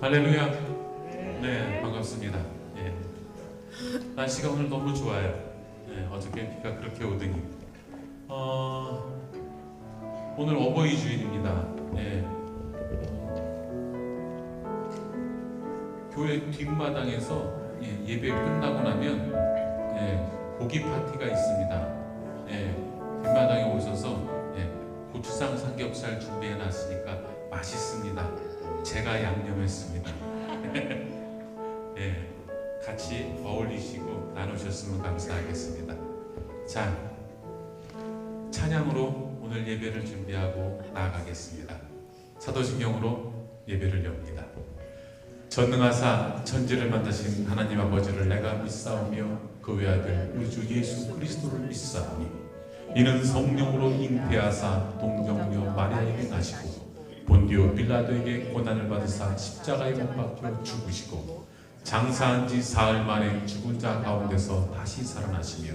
할렐루야. 네, 반갑습니다. 예. 날씨가 오늘 너무 좋아요. 어저께 비가 그렇게 오더니 오늘 어버이 주일입니다. 교회 뒷마당에서 예배 끝나고 나면 고기 파티가 있습니다. 뒷마당에 오셔서 고추장 삼겹살 준비해 놨으니까 맛있습니다. 제가 양념했습니다. 같이 어울리시고 나누셨으면 감사하겠습니다. 자, 찬양으로 오늘 예배를 준비하고 나아가겠습니다. 사도신경으로 예배를 엽니다. 전능하사 천지를 만드신 하나님 아버지를 내가 믿사오며 그 외아들 우리 주 예수 그리스도를 믿사오니 이는 성령으로 잉태하사 동정녀 마리아에게 나시고 본디오 빌라도에게 고난을 받으사 십자가에 못 박혀 죽으시고 장사한 지 사흘 만에 죽은 자 가운데서 다시 살아나시며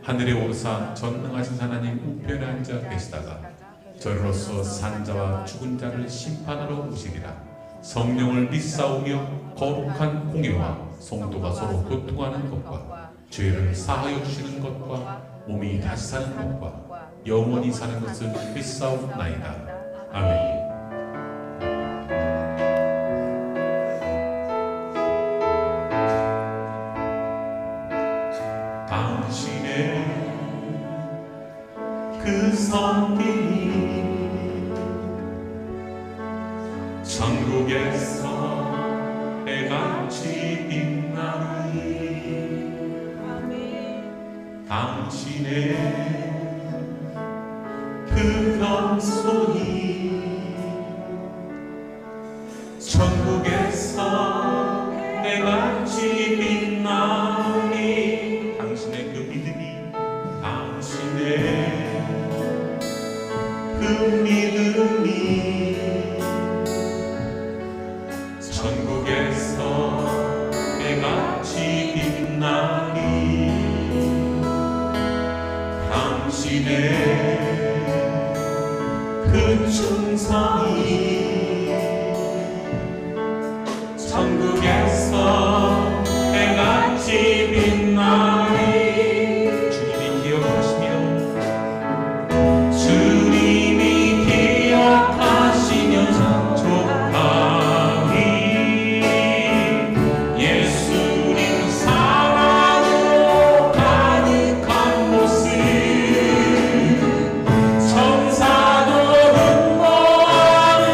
하늘에 오르사 전능하신 하나님 우편에 앉아 계시다가 저로서 산 자와 죽은 자를 심판하러 오시리라. 성령을 믿사오며 거룩한 공예와 성도가 서로 교통하는 것과 죄를 사하여 주시는 것과 몸이 다시 사는 것과 영원히 사는 것을 믿사옵나이다. 아멘. 당신의 그 성품이 천국에서 해같이 빛나니 당신의 그 겸손이 천국에서 해같이 빛나니 당신의 그 믿음이 당신의 그 믿음이 천국에서 해같이 빛나니 당신의 그 충성이 천국에서 해같이 빛나니 주님이 기억하시며 족하니 예수님 사랑으로 가득한 모습 천사도 흠모하는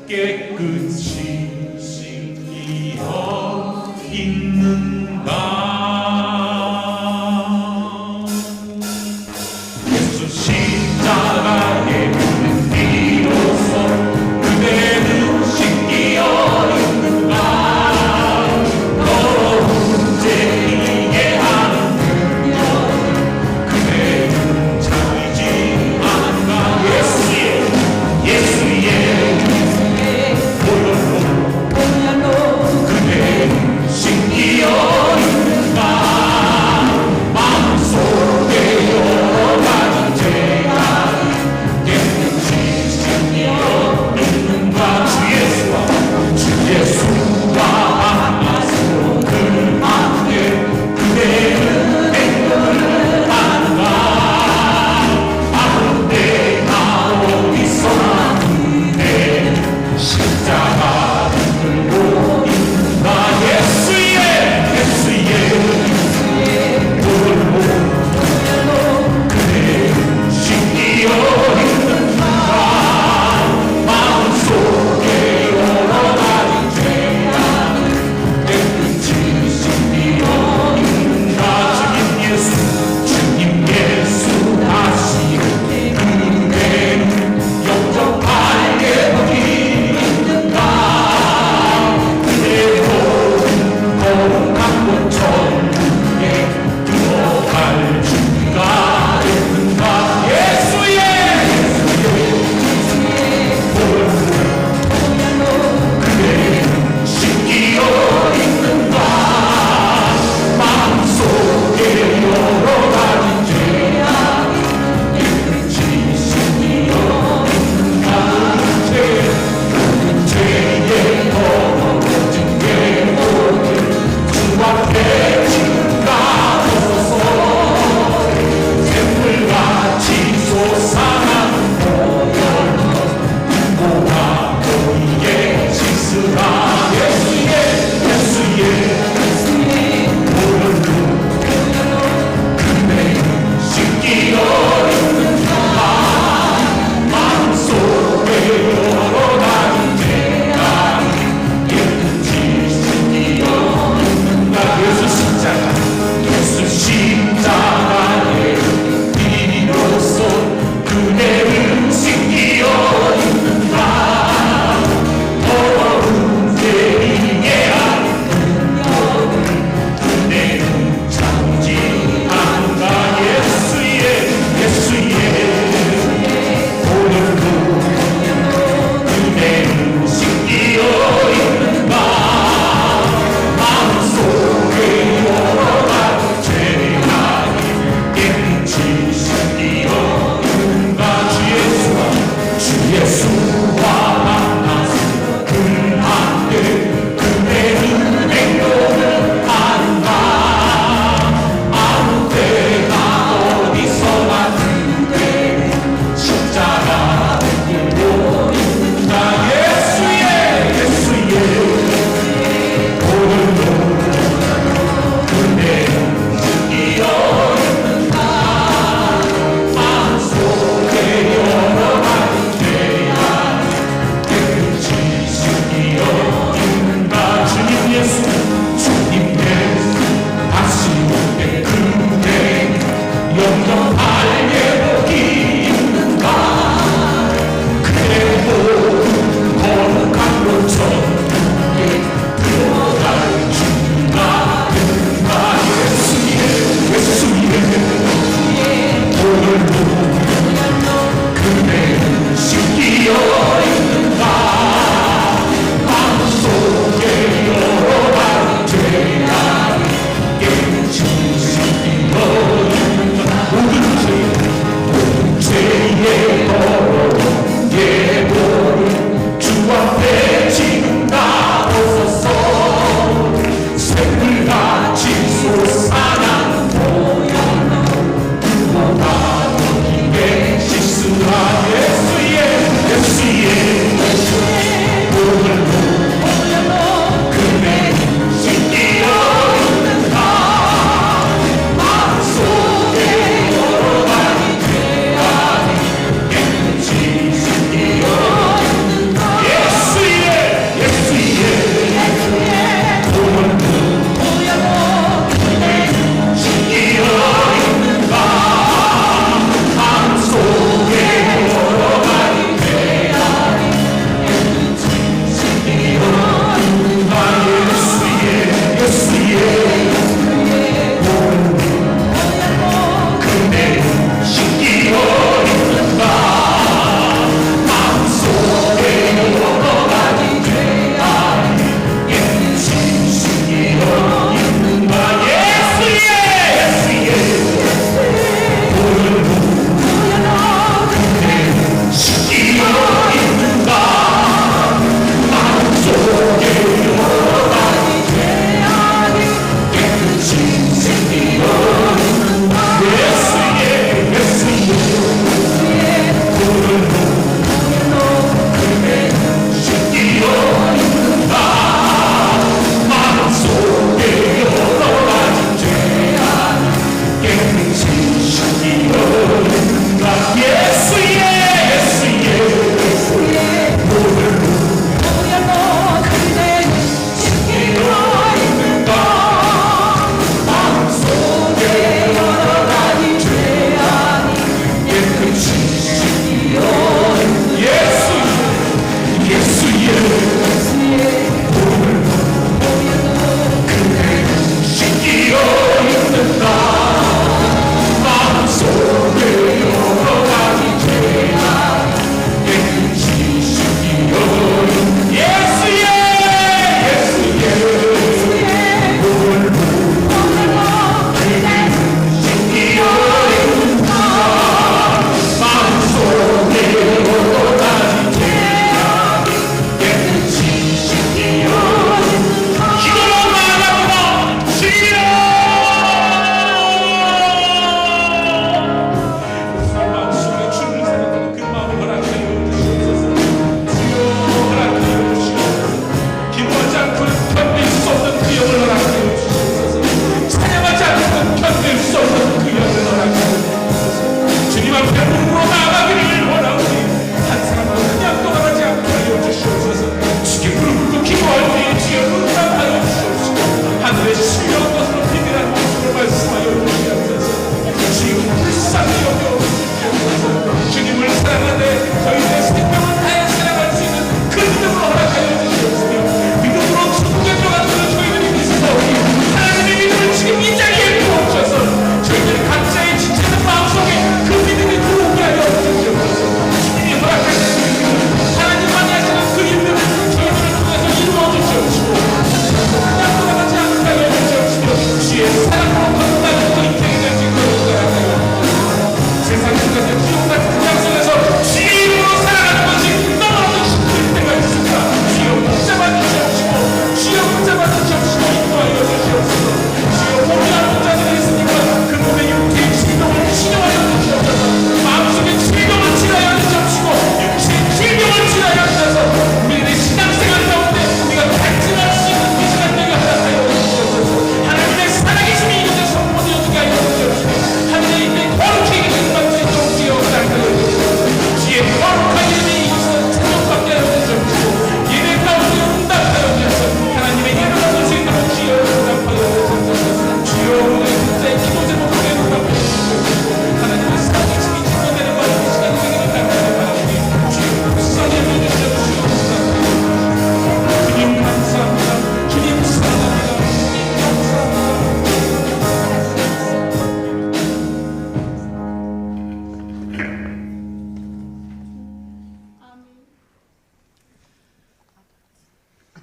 깨끗이 씻기어 있는가. 예수 십자가에 묻는 피로써 그대는 씻기어 있는가. 더러운 죄이게 하는 능력 그대는 참이지 않은가. 예수의 모든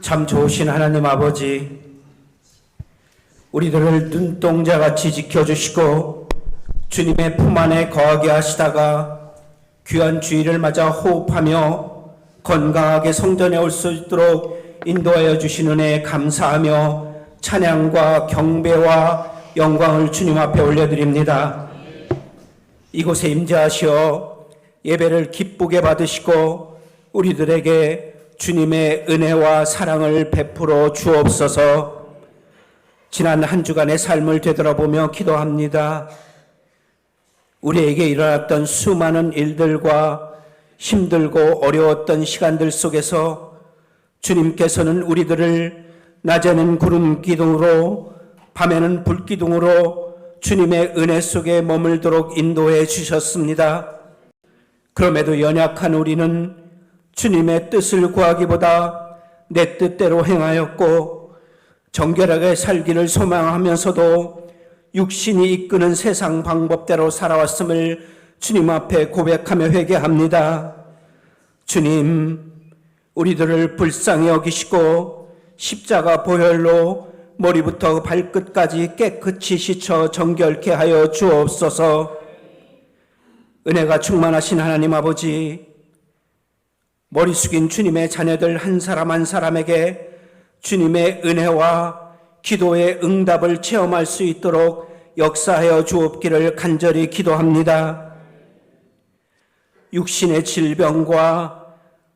참 좋으신 하나님 아버지, 우리들을 눈동자같이 지켜주시고 주님의 품 안에 거하게 하시다가 귀한 주일을 맞아 호흡하며 건강하게 성전에 올 수 있도록 인도하여 주신 은혜에 감사하며 찬양과 경배와 영광을 주님 앞에 올려드립니다. 이곳에 임재하시어 예배를 기쁘게 받으시고 우리들에게 주님의 은혜와 사랑을 베풀어 주옵소서. 지난 한 주간의 삶을 되돌아보며 기도합니다. 우리에게 일어났던 수많은 일들과 힘들고 어려웠던 시간들 속에서 주님께서는 우리들을 낮에는 구름 기둥으로 밤에는 불 기둥으로 주님의 은혜 속에 머물도록 인도해 주셨습니다. 그럼에도 연약한 우리는 주님의 뜻을 구하기보다 내 뜻대로 행하였고 정결하게 살기를 소망하면서도 육신이 이끄는 세상 방법대로 살아왔음을 주님 앞에 고백하며 회개합니다. 주님, 우리들을 불쌍히 여기시고 십자가 보혈로 머리부터 발끝까지 깨끗이 씻어 정결케 하여 주옵소서. 은혜가 충만하신 하나님 아버지, 머리 숙인 주님의 자녀들 한 사람 한 사람에게 주님의 은혜와 기도의 응답을 체험할 수 있도록 역사하여 주옵기를 간절히 기도합니다. 육신의 질병과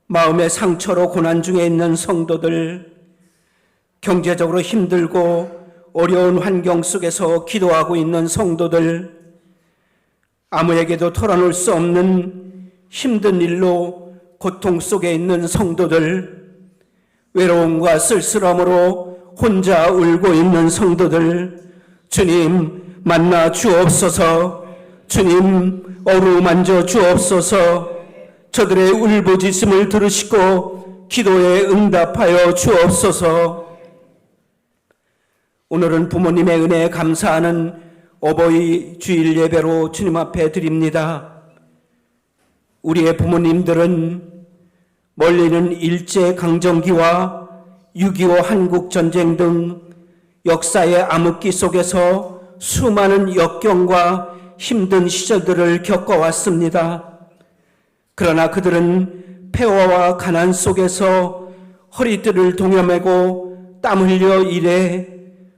마음의 상처로 고난 중에 있는 성도들, 경제적으로 힘들고 어려운 환경 속에서 기도하고 있는 성도들, 아무에게도 털어놓을 수 없는 힘든 일로 고통 속에 있는 성도들, 외로움과 쓸쓸함으로 혼자 울고 있는 성도들, 주님 만나 주옵소서. 주님 어루만져 주옵소서. 저들의 울부짖음을 들으시고 기도에 응답하여 주옵소서. 오늘은 부모님의 은혜에 감사하는 어버이 주일 예배로 주님 앞에 드립니다. 우리의 부모님들은 멀리는 일제강점기와 6.25 한국전쟁 등 역사의 암흑기 속에서 수많은 역경과 힘든 시절들을 겪어왔습니다. 그러나 그들은 폐허와 가난 속에서 허리띠를 동여매고 땀 흘려 일해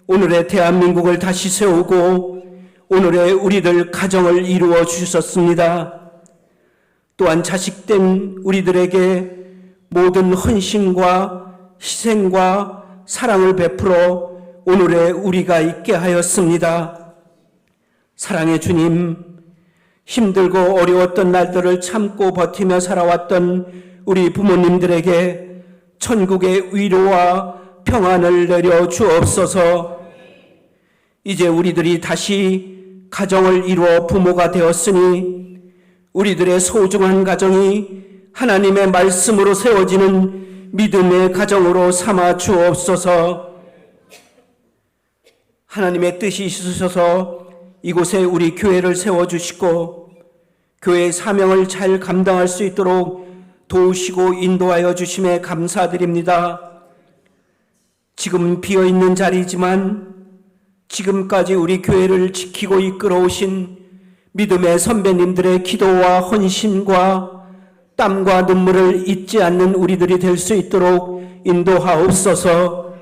오늘의 대한민국을 다시 세우고 오늘의 우리들 가정을 이루어 주셨습니다. 또한 자식된 우리들에게 모든 헌신과 희생과 사랑을 베풀어 오늘의 우리가 있게 하였습니다. 사랑의 주님, 힘들고 어려웠던 날들을 참고 버티며 살아왔던 우리 부모님들에게 천국의 위로와 평안을 내려 주옵소서. 이제 우리들이 다시 가정을 이루어 부모가 되었으니 우리들의 소중한 가정이 하나님의 말씀으로 세워지는 믿음의 가정으로 삼아 주옵소서. 하나님의 뜻이 있으셔서 이곳에 우리 교회를 세워주시고 교회의 사명을 잘 감당할 수 있도록 도우시고 인도하여 주심에 감사드립니다. 지금 비어있는 자리지만 지금까지 우리 교회를 지키고 이끌어 오신 믿음의 선배님들의 기도와 헌신과 땀과 눈물을 잊지 않는 우리들이 될 수 있도록 인도하옵소서.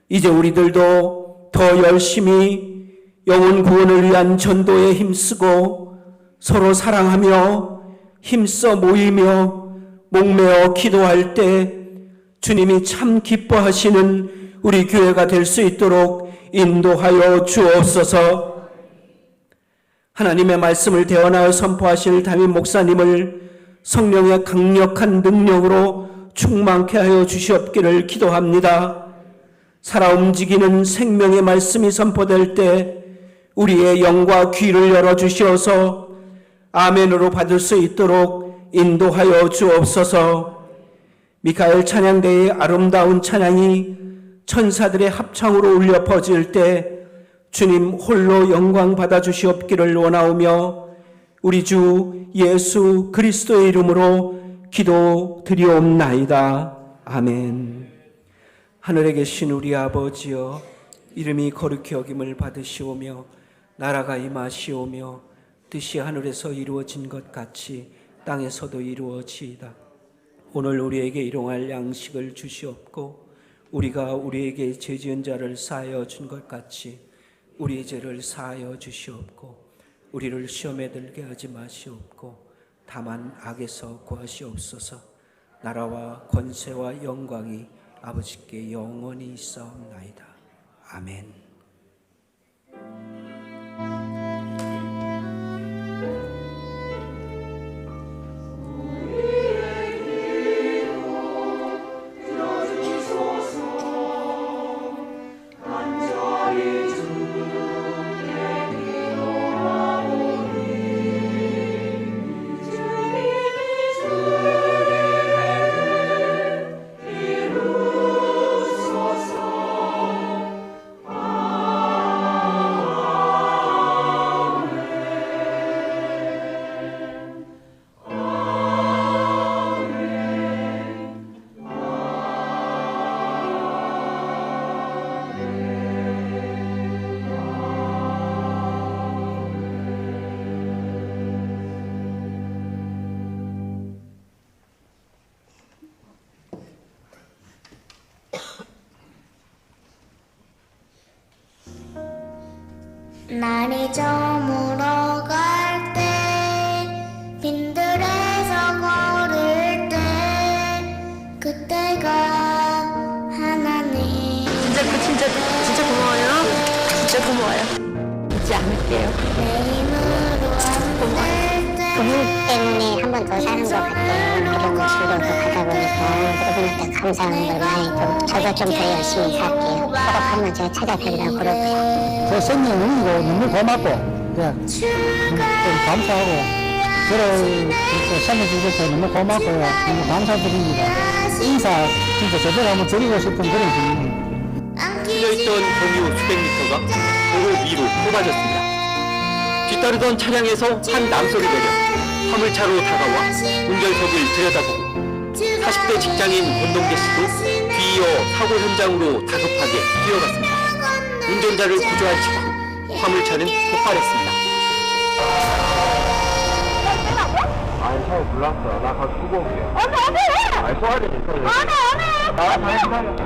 이제 우리들도 더 열심히 영혼 구원을 위한 전도에 힘쓰고 서로 사랑하며 힘써 모이며 목매어 기도할 때 주님이 참 기뻐하시는 우리 교회가 될 수 있도록 인도하여 주옵소서. 하나님의 말씀을 대언하여 선포하실 담임 목사님을 성령의 강력한 능력으로 충만케 하여 주시옵기를 기도합니다. 살아 움직이는 생명의 말씀이 선포될 때 우리의 영과 귀를 열어주시어서 아멘으로 받을 수 있도록 인도하여 주옵소서. 미카엘 찬양대의 아름다운 찬양이 천사들의 합창으로 울려 퍼질 때 주님 홀로 영광 받아 주시옵기를 원하오며 우리 주 예수 그리스도의 이름으로 기도 드리옵나이다. 아멘. 하늘에 계신 우리 아버지여, 이름이 거룩히 여김을 받으시오며 나라가 임하시오며 뜻이 하늘에서 이루어진 것 같이 땅에서도 이루어지이다. 오늘 우리에게 일용할 양식을 주시옵고 우리가 우리에게 죄 지은 자를 사하여 준 것 같이 우리의 죄를 사하여 주시옵고 우리를 시험에 들게 하지 마시옵고 다만 악에서 구하시옵소서. 나라와 권세와 영광이 아버지께 영원히 있사옵나이다. 아멘. 날이 저물어 갈 때 빈들에서 걸을 때 그때가 하나님 진짜 고마워요. 진짜 고마워요. 잊지 않을게요. 내 힘으로 안될 때 그분 때문에 한 번 더 사는 것 같아요. 이런 거 즐거워서 가다 보니까 그분한테 감사하는 걸 많이 좀 저도 좀 더 열심히 살게요. 꼭 한번 제가 찾아뵈려고 그러고요. 저 생명 운이고 너무 고맙고 좀 감사하고 저를 이렇게 살려주셔서 너무 고맙고요. 너무 감사드립니다. 인사 진짜 제대로 한번 드리고 싶은 그런 분입니다. 뚫려있던 경유 수백 미터가 도로 위로 좁아졌습니다. 뒤따르던 차량에서 한 남성이 내려 화물차로 다가와 운전석을 들여다보고 40대 직장인 권동재 씨도 뒤이어 사고 현장으로 다급하게 뛰어갔습니다. 운전자를 구조한 직후 화물차는 폭발했습니다. 아니 차 불났어. 나 가서 두고 올게. 안돼. 아니 소화제 있어. 안돼.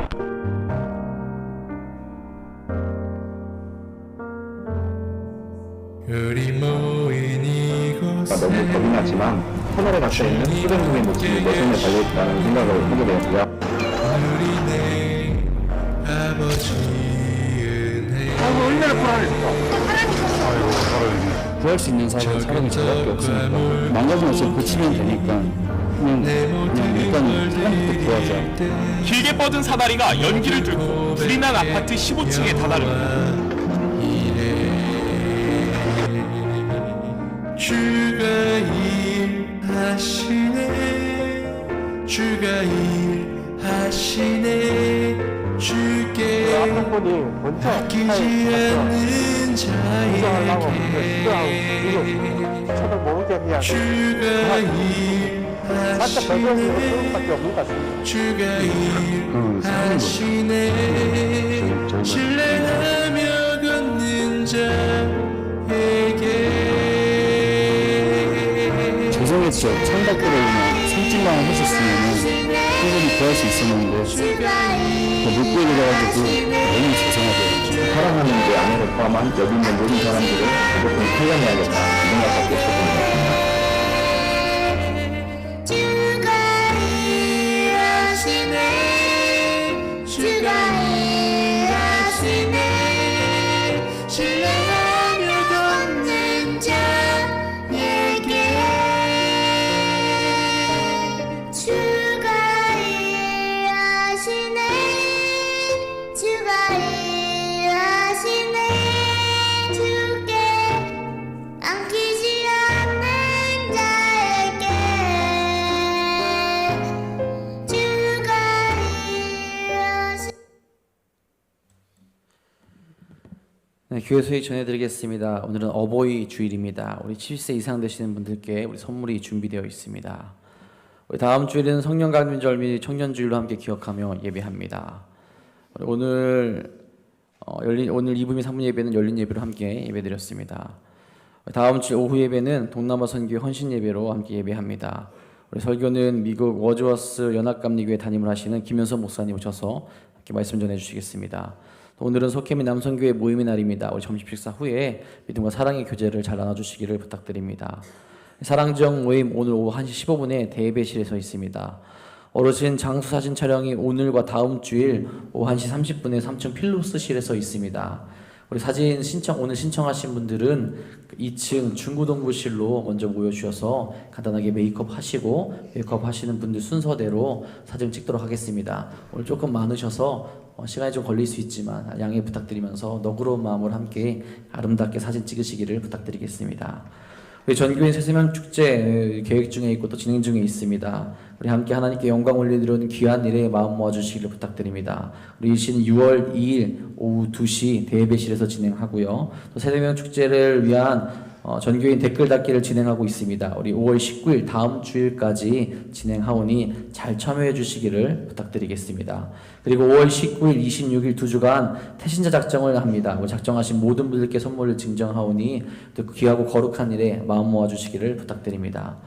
너무 겁이 났지만 터널에 갇혀있는 수백명의 목숨이 내 손에 달려있다는 생각을 하게 되었고요. 얼마나 불안했어. 구할 수 있는 사람은 사람이 저밖에 없으니까 망가진 것을 고치면 되니까 그냥 일단 사람부터 구하자. 길게 뻗은 사다리가 연기를 뚫고 불이 난 아파트 15층에 다다릅니다. 주가 일하시네 주께 아끼지 않는 자에게 주가 일하시네 신뢰하며 걷는 자에게 죄송했죠. 창밖으로 그냥 손짓만 하셨으면 충분히 구할 수 있었는데 못 구해드려가지고 너무 죄송하더라고요. 사랑하는 내 아내를 포함한 여기 있는 모든 사람들을 무조건 살려내야겠다 이 생각밖에 없었습니다. 네, 교회 소식 전해드리겠습니다. 오늘은 어버이 주일입니다. 우리 70세 이상 되시는 분들께 우리 선물이 준비되어 있습니다. 우리 다음 주일은 성령 강림절 및 청년 주일로 함께 기억하며 예배합니다. 오늘 오늘 2부 및 3부 예배는 열린 예배로 함께 예배드렸습니다. 다음 주 오후 예배는 동남아 선교회 헌신 예배로 함께 예배합니다. 우리 설교는 미국 워즈워스 연합감리교회 담임을 하시는 김현선 목사님 오셔서 함께 말씀 전해 주시겠습니다. 오늘은 속혜미 남성교회 모임의 날입니다. 우리 점심 식사 후에 믿음과 사랑의 교제를 잘 나눠주시기를 부탁드립니다. 사랑정 모임 오늘 오후 1시 15분에 대예배실에서 있습니다. 어르신 장수 사진 촬영이 오늘과 다음 주일 오후 1시 30분에 3층 필로스실에서 있습니다. 우리 사진 오늘 신청하신 분들은 2층 중구동부실로 먼저 모여주셔서 간단하게 메이크업 하시는 분들 순서대로 사진 찍도록 하겠습니다. 오늘 조금 많으셔서 시간이 좀 걸릴 수 있지만 양해 부탁드리면서 너그러운 마음으로 함께 아름답게 사진 찍으시기를 부탁드리겠습니다. 우리 전교인 새세명 축제 계획 중에 있고 또 진행 중에 있습니다. 우리 함께 하나님께 영광 올려드리는 귀한 일에 마음 모아주시기를 부탁드립니다. 우리 이 시는 6월 2일 오후 2시 대예배실에서 진행하고요. 또 새세명 축제를 위한 전교인 댓글 닫기를 진행하고 있습니다. 우리 5월 19일 다음 주일까지 진행하오니 잘 참여해 주시기를 부탁드리겠습니다. 그리고 5월 19일, 26일 2주간 태신자 작정을 합니다. 작정하신 모든 분들께 선물을 증정하오니 또 귀하고 거룩한 일에 마음 모아 주시기를 부탁드립니다.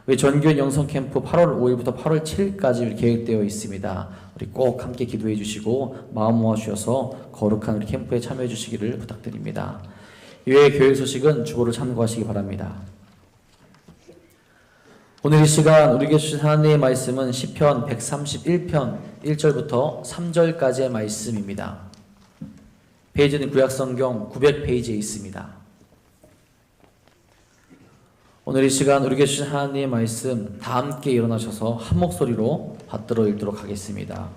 우리 전교인 영성 캠프 8월 5일부터 8월 7일까지 계획되어 있습니다. 우리 꼭 함께 기도해 주시고 마음 모아 주셔서 거룩한 우리 캠프에 참여해 주시기를 부탁드립니다. 이외의 교회 소식은 주보를 참고하시기 바랍니다. 오늘 이 시간 우리에게 주신 하나님의 말씀은 시편 131편 1절부터 3절까지의 말씀입니다. 페이지는 구약성경 900페이지에 있습니다. 오늘 이 시간 우리에게 주신 하나님의 말씀 다 함께 일어나셔서 한 목소리로 받들어 읽도록 하겠습니다.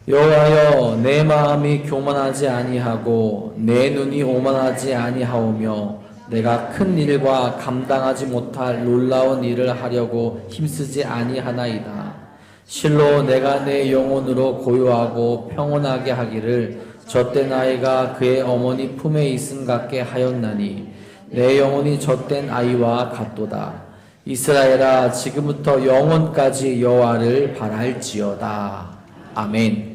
여호와여, 내 마음이 교만하지 아니하고 내 눈이 오만하지 아니하오며 내가 큰 일과 감당하지 못할 놀라운 일을 하려고 힘쓰지 아니하나이다. 실로 내가 내 영혼으로 고요하고 평온하게 하기를 젖된 아이가 그의 어머니 품에 있음 같게 하였나니 내 영혼이 젖된 아이와 같도다. 이스라엘아, 지금부터 영원까지 여호와를 바랄지어다. 아멘.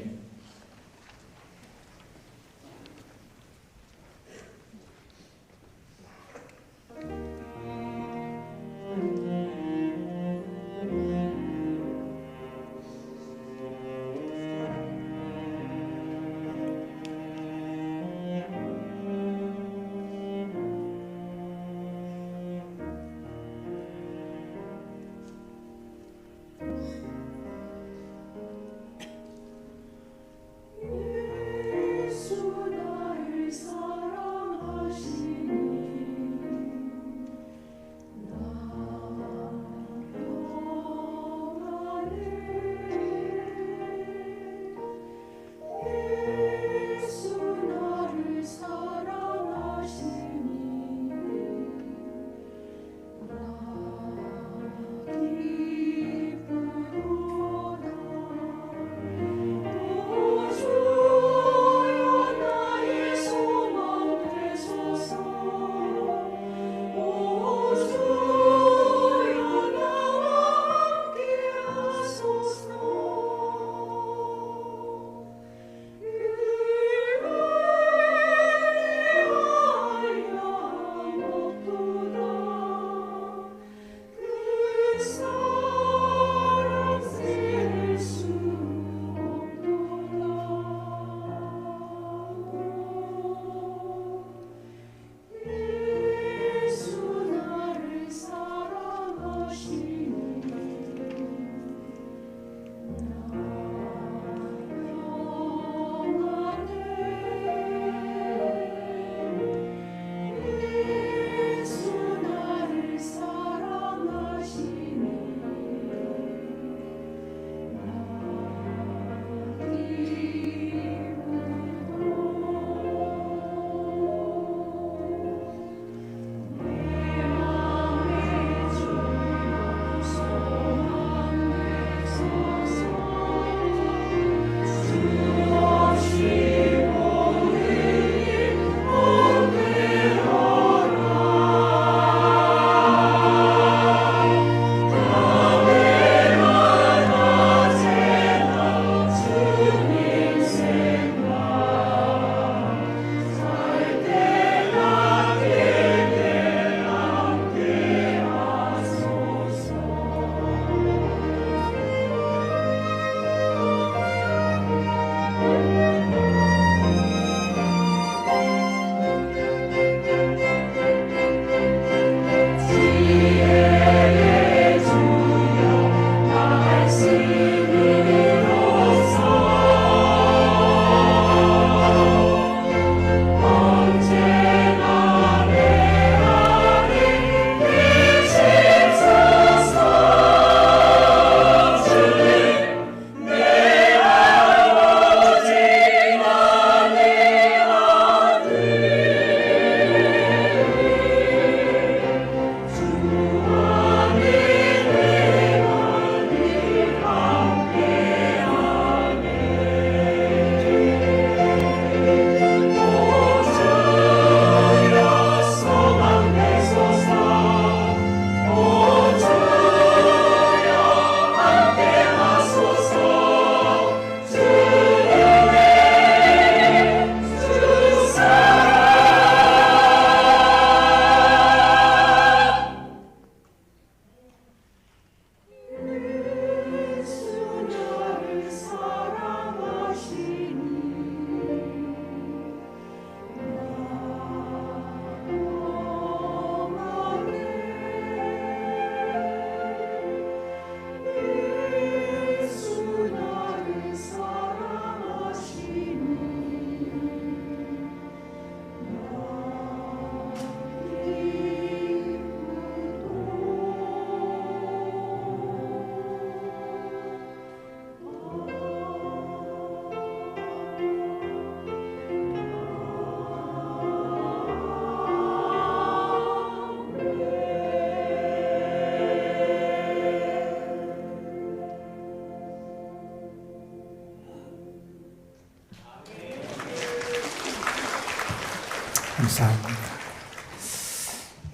감사합니다.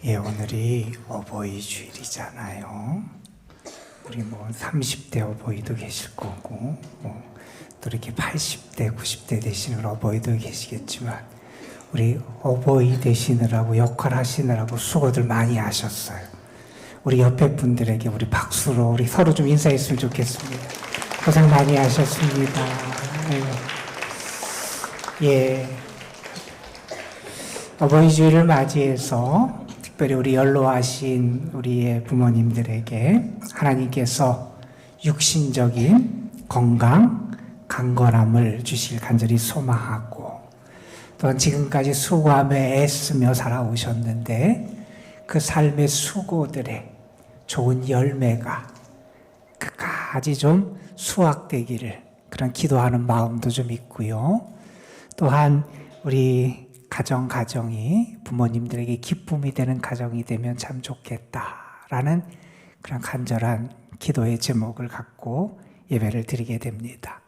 예, 오늘이 어버이 주일이잖아요. 우리 뭐 30대 어버이도 계실 거고, 또 이렇게 80대, 90대 되시는 어버이도 계시겠지만, 우리 어버이 되시느라고, 역할 하시느라고 수고들 많이 하셨어요. 우리 옆에 분들에게 우리 박수로 우리 서로 좀 인사했으면 좋겠습니다. 고생 많이 하셨습니다. 예. 어버이 주일을 맞이해서 특별히 우리 연로하신 우리의 부모님들에게 하나님께서 육신적인 건강, 강건함을 주실 간절히 소망하고, 또한 지금까지 수고하며 애쓰며 살아오셨는데 그 삶의 수고들의 좋은 열매가 끝까지 좀 수확되기를, 그런 기도하는 마음도 좀 있고요. 또한 우리 가정이 부모님들에게 기쁨이 되는 가정이 되면 참 좋겠다라는 그런 간절한 기도의 제목을 갖고 예배를 드리게 됩니다.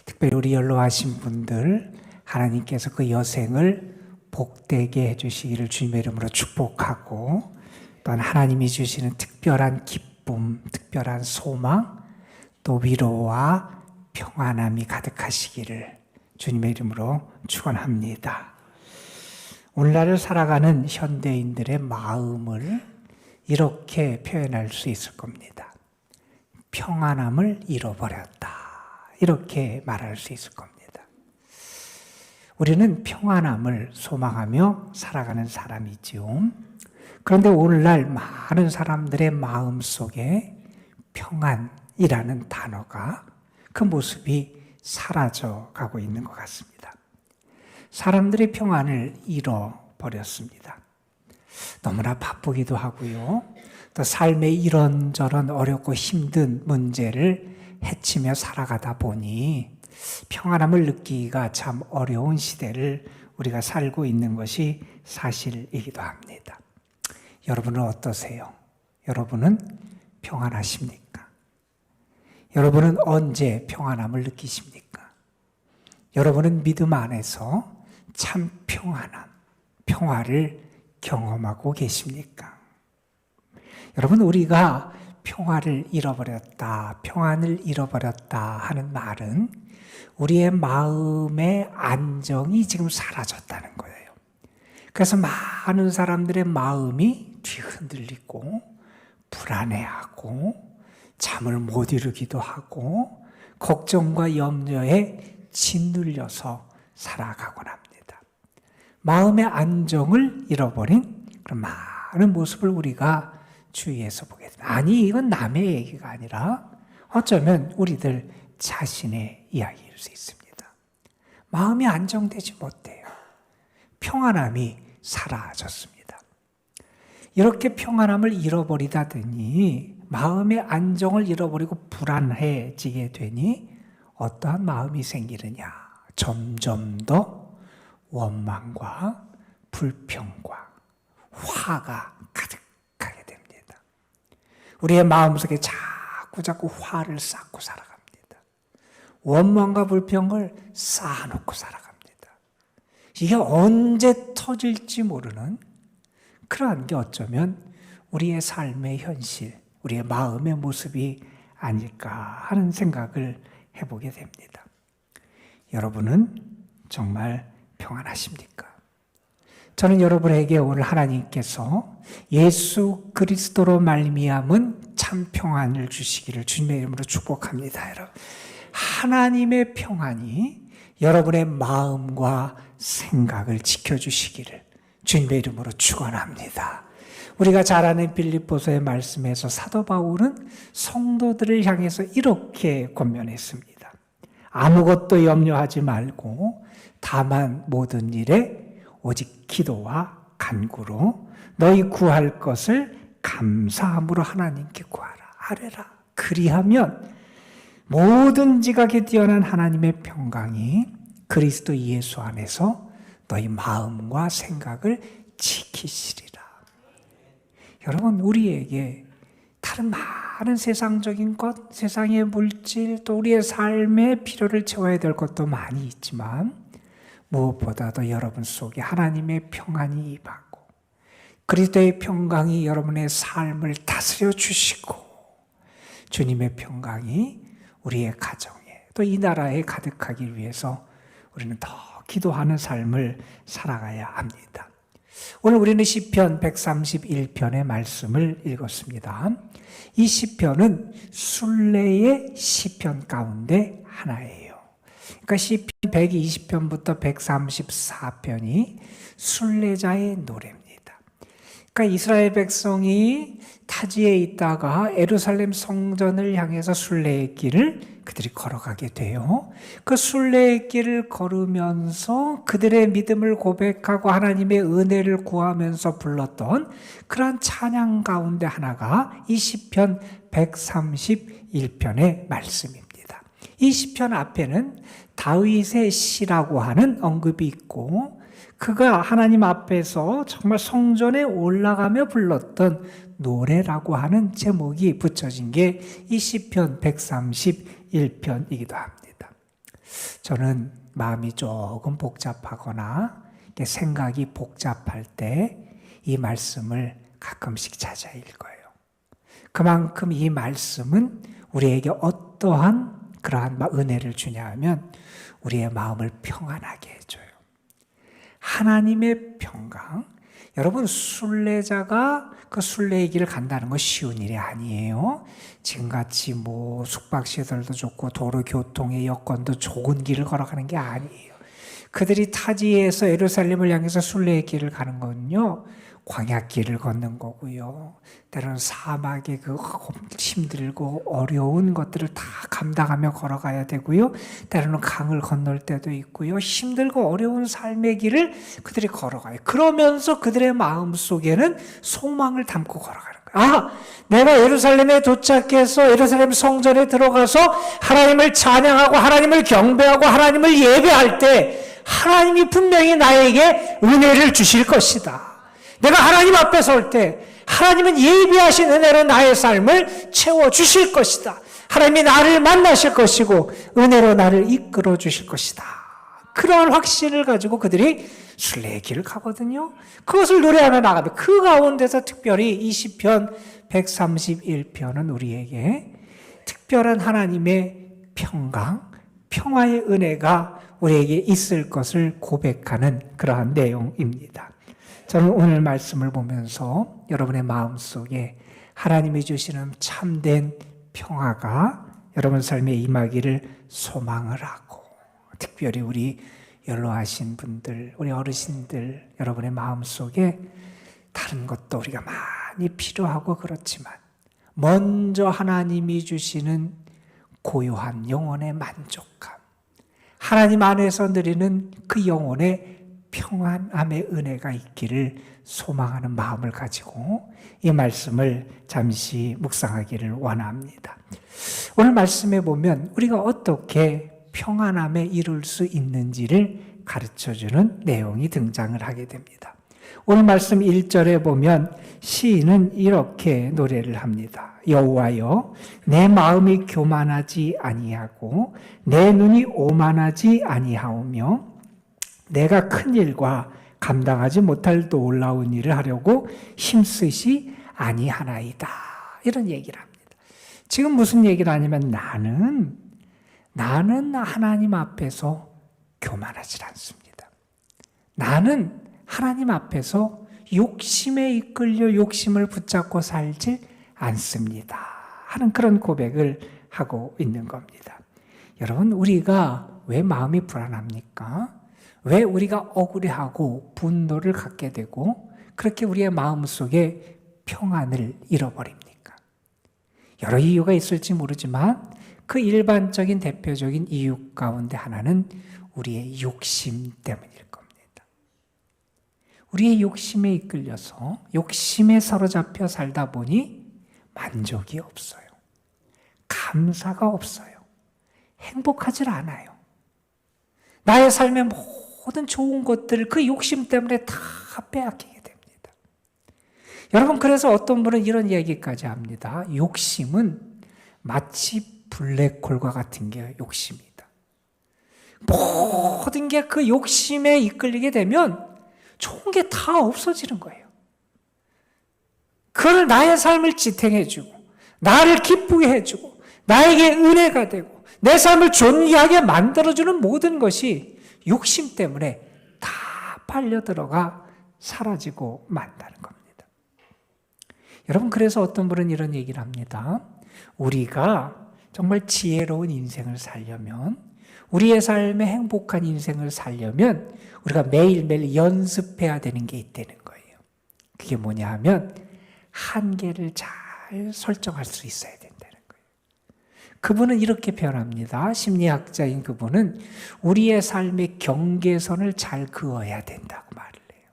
특별히 우리 연로하신 분들, 하나님께서 그 여생을 복되게 해주시기를 주님의 이름으로 축복하고, 또한 하나님이 주시는 특별한 기쁨, 특별한 소망, 또 위로와 평안함이 가득하시기를 주님의 이름으로 축원합니다. 오늘날을 살아가는 현대인들의 마음을 이렇게 표현할 수 있을 겁니다. 평안함을 잃어버렸다. 이렇게 말할 수 있을 겁니다. 우리는 평안함을 소망하며 살아가는 사람이지요. 그런데 오늘날 많은 사람들의 마음 속에 평안이라는 단어가, 그 모습이 사라져 가고 있는 것 같습니다. 사람들의 평안을 잃어버렸습니다. 너무나 바쁘기도 하고요. 또 삶의 이런저런 어렵고 힘든 문제를 헤치며 살아가다 보니 평안함을 느끼기가 참 어려운 시대를 우리가 살고 있는 것이 사실이기도 합니다. 여러분은 어떠세요? 여러분은 평안하십니까? 여러분은 언제 평안함을 느끼십니까? 여러분은 믿음 안에서 참 평안함, 평화를 경험하고 계십니까? 여러분, 우리가 평화를 잃어버렸다, 평안을 잃어버렸다 하는 말은 우리의 마음의 안정이 지금 사라졌다는 거예요. 그래서 많은 사람들의 마음이 뒤흔들리고 불안해하고 잠을 못 이루기도 하고 걱정과 염려에 짓눌려서 살아가곤 합니다. 마음의 안정을 잃어버린 그런 많은 모습을 우리가 주위에서 보게 됩니다. 아니, 이건 남의 얘기가 아니라 어쩌면 우리들 자신의 이야기일 수 있습니다. 마음이 안정되지 못해요. 평안함이 사라졌습니다. 이렇게 평안함을 잃어버리다더니, 마음의 안정을 잃어버리고 불안해지게 되니 어떠한 마음이 생기느냐? 점점 더 원망과 불평과 화가 가득하게 됩니다. 우리의 마음속에 자꾸 화를 쌓고 살아갑니다. 원망과 불평을 쌓아놓고 살아갑니다. 이게 언제 터질지 모르는 그러한 게 어쩌면 우리의 삶의 현실, 우리의 마음의 모습이 아닐까 하는 생각을 해보게 됩니다. 여러분은 정말 평안하십니까? 저는 여러분에게 오늘 하나님께서 예수 그리스도로 말미암은 참 평안을 주시기를 주님의 이름으로 축복합니다. 여러분, 하나님의 평안이 여러분의 마음과 생각을 지켜주시기를 주님의 이름으로 축원합니다. 우리가 잘 아는 빌립보서의 말씀에서 사도 바울은 성도들을 향해서 이렇게 권면했습니다. 아무것도 염려하지 말고 다만 모든 일에 오직 기도와 간구로 너희 구할 것을 감사함으로 하나님께 구하라. 아뢰라. 그리하면 모든 지각에 뛰어난 하나님의 평강이 그리스도 예수 안에서 너희 마음과 생각을 지키시리라. 여러분, 우리에게 다른 많은 세상적인 것, 세상의 물질, 또 우리의 삶의 필요를 채워야 될 것도 많이 있지만 무엇보다도 여러분 속에 하나님의 평안이 임하고 그리스도의 평강이 여러분의 삶을 다스려 주시고 주님의 평강이 우리의 가정에 또 이 나라에 가득하기 위해서 우리는 더 기도하는 삶을 살아가야 합니다. 오늘 우리는 시편 131편의 말씀을 읽었습니다. 이 시편은 순례의 시편 가운데 하나예요. 그러니까 시편 120편부터 134편이 순례자의 노래입니다. 그러니까 이스라엘 백성이 타지에 있다가 예루살렘 성전을 향해서 순례의 길을 그들이 걸어가게 돼요. 그 순례의 길을 걸으면서 그들의 믿음을 고백하고 하나님의 은혜를 구하면서 불렀던 그러한 찬양 가운데 하나가 이 시편 131편의 말씀입니다. 이 시편 앞에는 다윗의 시라고 하는 언급이 있고 그가 하나님 앞에서 정말 성전에 올라가며 불렀던 노래라고 하는 제목이 붙여진 게 이 시편 131편이기도 합니다. 저는 마음이 조금 복잡하거나 생각이 복잡할 때 이 말씀을 가끔씩 찾아 읽어요. 그만큼 이 말씀은 우리에게 어떠한 그러한 은혜를 주냐 하면 우리의 마음을 평안하게 해줘요. 하나님의 평강. 여러분 순례자가 그 순례의 길을 간다는 건 쉬운 일이 아니에요. 지금같이 숙박시설도 좋고 도로 교통의 여건도 좋은 길을 걸어가는 게 아니에요. 그들이 타지에서 예루살렘을 향해서 순례의 길을 가는 건요 광야길을 걷는 거고요. 때로는 사막의 그 힘들고 어려운 것들을 다 감당하며 걸어가야 되고요. 때로는 강을 건널 때도 있고요. 힘들고 어려운 삶의 길을 그들이 걸어가요. 그러면서 그들의 마음 속에는 소망을 담고 걸어가는 거예요. 내가 예루살렘에 도착해서 예루살렘 성전에 들어가서 하나님을 찬양하고 하나님을 경배하고 하나님을 예배할 때 하나님이 분명히 나에게 은혜를 주실 것이다. 내가 하나님 앞에 설 때 하나님은 예비하신 은혜로 나의 삶을 채워주실 것이다. 하나님이 나를 만나실 것이고 은혜로 나를 이끌어 주실 것이다. 그러한 확신을 가지고 그들이 순례의 길을 가거든요. 그것을 노래하며 나가면 그 가운데서 특별히 이 시편 131편은 우리에게 특별한 하나님의 평강, 평화의 은혜가 우리에게 있을 것을 고백하는 그러한 내용입니다. 저는 오늘 말씀을 보면서 여러분의 마음속에 하나님이 주시는 참된 평화가 여러분 삶에 임하기를 소망을 하고 특별히 우리 연로하신 분들, 우리 어르신들 여러분의 마음속에 다른 것도 우리가 많이 필요하고 그렇지만 먼저 하나님이 주시는 고요한 영혼의 만족감, 하나님 안에서 누리는 그 영혼의 평안함의 은혜가 있기를 소망하는 마음을 가지고 이 말씀을 잠시 묵상하기를 원합니다. 오늘 말씀에 보면 우리가 어떻게 평안함에 이룰 수 있는지를 가르쳐주는 내용이 등장을 하게 됩니다. 오늘 말씀 1절에 보면 시인은 이렇게 노래를 합니다. 여호와여, 내 마음이 교만하지 아니하고 내 눈이 오만하지 아니하오며 내가 큰 일과 감당하지 못할 놀라운 일을 하려고 힘쓰시 아니하나이다. 이런 얘기를 합니다. 지금 무슨 얘기를 하냐면 나는 하나님 앞에서 교만하지 않습니다. 나는 하나님 앞에서 욕심에 이끌려 욕심을 붙잡고 살지 않습니다. 하는 그런 고백을 하고 있는 겁니다. 여러분, 우리가 왜 마음이 불안합니까? 왜 우리가 억울해하고 분노를 갖게 되고 그렇게 우리의 마음속에 평안을 잃어버립니까? 여러 이유가 있을지 모르지만 그 일반적인 대표적인 이유 가운데 하나는 우리의 욕심 때문일 겁니다. 우리의 욕심에 이끌려서 욕심에 사로잡혀 살다 보니 만족이 없어요. 감사가 없어요. 행복하지 않아요. 나의 삶의 모든 좋은 것들을 그 욕심 때문에 다 빼앗기게 됩니다. 여러분, 그래서 어떤 분은 이런 얘기까지 합니다. 욕심은 마치 블랙홀과 같은 게 욕심이다. 모든 게 그 욕심에 이끌리게 되면 좋은 게 다 없어지는 거예요. 그걸 나의 삶을 지탱해주고 나를 기쁘게 해주고 나에게 은혜가 되고 내 삶을 존귀하게 만들어주는 모든 것이 욕심 때문에 다 빨려들어가 사라지고 만다는 겁니다. 여러분, 그래서 어떤 분은 이런 얘기를 합니다. 우리가 정말 지혜로운 인생을 살려면, 우리의 삶에 행복한 인생을 살려면 우리가 매일매일 연습해야 되는 게 있다는 거예요. 그게 뭐냐 하면 한계를 잘 설정할 수 있어야 된다는 거예요. 그분은 이렇게 표현합니다. 심리학자인 그분은 우리의 삶의 경계선을 잘 그어야 된다고 말을 해요.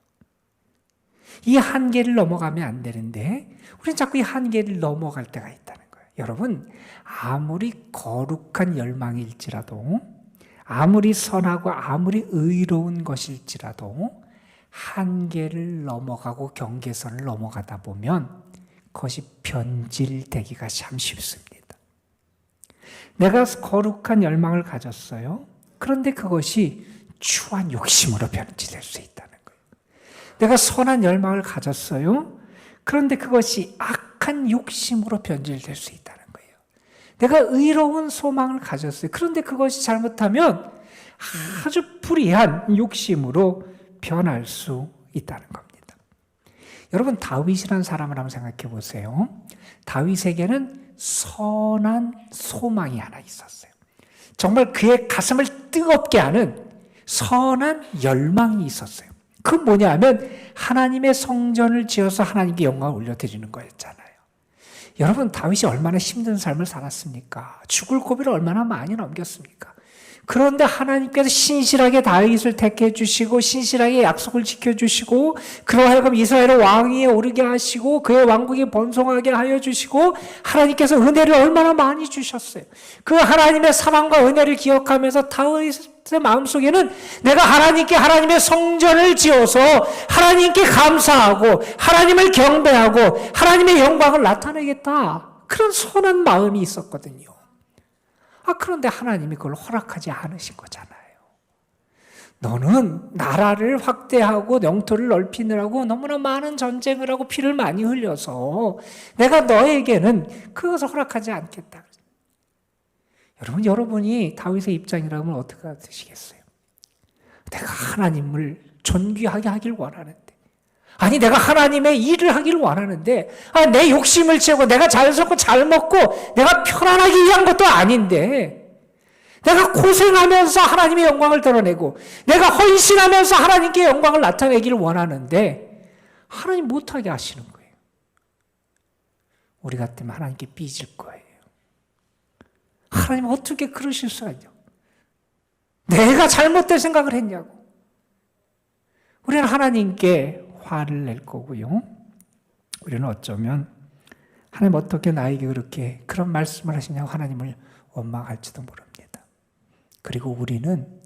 이 한계를 넘어가면 안 되는데 우리는 자꾸 이 한계를 넘어갈 때가 있다는 거예요. 여러분, 아무리 거룩한 열망일지라도, 아무리 선하고 아무리 의로운 것일지라도 한계를 넘어가고 경계선을 넘어가다 보면 그것이 변질되기가 참 쉽습니다. 내가 거룩한 열망을 가졌어요. 그런데 그것이 추한 욕심으로 변질될 수 있다는 거예요. 내가 선한 열망을 가졌어요. 그런데 그것이 악한 욕심으로 변질될 수 있다는 거예요. 내가 의로운 소망을 가졌어요. 그런데 그것이 잘못하면 아주 불의한 욕심으로 변할 수 있다는 겁니다. 여러분, 다윗이라는 사람을 한번 생각해 보세요. 다윗에게는 선한 소망이 하나 있었어요. 정말 그의 가슴을 뜨겁게 하는 선한 열망이 있었어요. 그건 뭐냐 하면 하나님의 성전을 지어서 하나님께 영광을 올려드리는 거였잖아요. 여러분, 다윗이 얼마나 힘든 삶을 살았습니까? 죽을 고비를 얼마나 많이 넘겼습니까? 그런데 하나님께서 신실하게 다윗을 택해 주시고 신실하게 약속을 지켜주시고 그로 하여금 이스라엘의 왕위에 오르게 하시고 그의 왕국이 번성하게 하여 주시고 하나님께서 은혜를 얼마나 많이 주셨어요. 그 하나님의 사랑과 은혜를 기억하면서 다윗의 마음속에는 내가 하나님께 하나님의 성전을 지어서 하나님께 감사하고 하나님을 경배하고 하나님의 영광을 나타내겠다, 그런 선한 마음이 있었거든요. 그런데 하나님이 그걸 허락하지 않으신 거잖아요. 너는 나라를 확대하고 영토를 넓히느라고 너무나 많은 전쟁을 하고 피를 많이 흘려서 내가 너에게는 그것을 허락하지 않겠다. 여러분, 여러분이 다윗의 입장이라면 어떻게 하시겠어요? 내가 하나님을 존귀하게 하길 원하는데, 아니 내가 하나님의 일을 하길 원하는데, 내 욕심을 채우고 내가 잘 살고 잘 먹고 내가 편안하기 위한 것도 아닌데, 내가 고생하면서 하나님의 영광을 드러내고 내가 헌신하면서 하나님께 영광을 나타내기를 원하는데 하나님 못하게 하시는 거예요. 우리 같으면 하나님께 삐질 거예요. 하나님 어떻게 그러실 수가 있냐고. 내가 잘못된 생각을 했냐고. 우리는 하나님께 화를 낼 거고요. 우리는 어쩌면 하나님 어떻게 나에게 그렇게 그런 말씀을 하시냐고 하나님을 원망할지도 모릅니다. 그리고 우리는